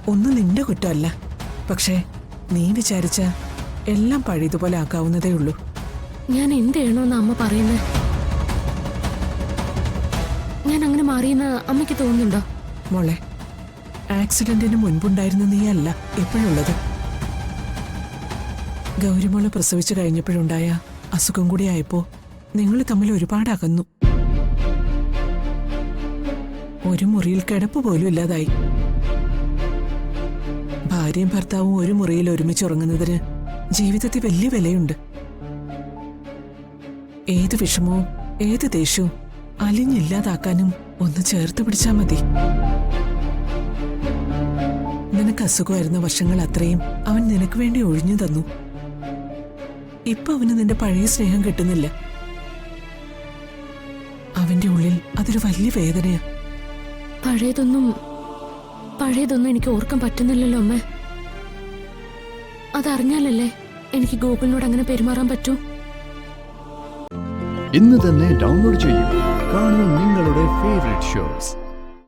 ഒന്നും നിന്റെ കുറ്റമല്ല. പക്ഷേ നീ വിചാരിച്ച എല്ലാം പഴയതുപോലെ ആക്കാവുന്നതേ ഉള്ളൂ. ഞാൻ എന്ത് ചെയ്യണമെന്ന് അമ്മ പറയുന്നത്? ഞാൻ അങ്ങനെ മാറിയെന്ന് അമ്മയ്ക്ക് തോന്നുന്നുണ്ടോ? മോളെ, ആക്സിഡന്റിന് മുൻപുണ്ടായിരുന്ന നീയല്ല ഇപ്പോഴുള്ളത്. ഗൗരിമോളെ പ്രസവിച്ചു കഴിഞ്ഞപ്പോഴുണ്ടായ അസുഖം കൂടി ആയപ്പോ നിങ്ങൾ തമ്മിൽ ഒരുപാട് അകന്നു. ഒരു മുറിയിൽ കിടപ്പ് പോലും ഇല്ലാതായി. ഭാര്യയും ഭർത്താവും ഒരു മുറിയിൽ ഒരുമിച്ചുറങ്ങുന്നതിന് ജീവിതത്തിൽ വലിയ വിലയുണ്ട്. ഏത് വിഷമവും ഏത് ദേഷ്യവും അലിഞ്ഞില്ലാതാക്കാനും ഒന്ന് ചേർത്ത് പിടിച്ചാ മതി. നിനക്ക് അസുഖമായിരുന്ന വർഷങ്ങൾ അത്രയും അവൻ നിനക്ക് വേണ്ടി ഒഴിഞ്ഞു തന്നു. ഇപ്പൊ അവന് നിന്റെ പഴയ സ്നേഹം കിട്ടുന്നില്ല. അവന്റെ ഉള്ളിൽ അതൊരു വലിയ വേദനയാ. പഴയതൊന്നും എനിക്ക് ഓർക്കാൻ പറ്റുന്നില്ലല്ലോ അമ്മ. അതറിഞ്ഞാലല്ലേ എനിക്ക് ഗൂഗിളിനോട് അങ്ങനെ പെരുമാറാൻ പറ്റൂ. ഇന്ന് തന്നെ ഡൗൺലോഡ് ചെയ്യൂ. കാണൂ നിങ്ങളുടെ ഫേവറേറ്റ് ഷോസ്.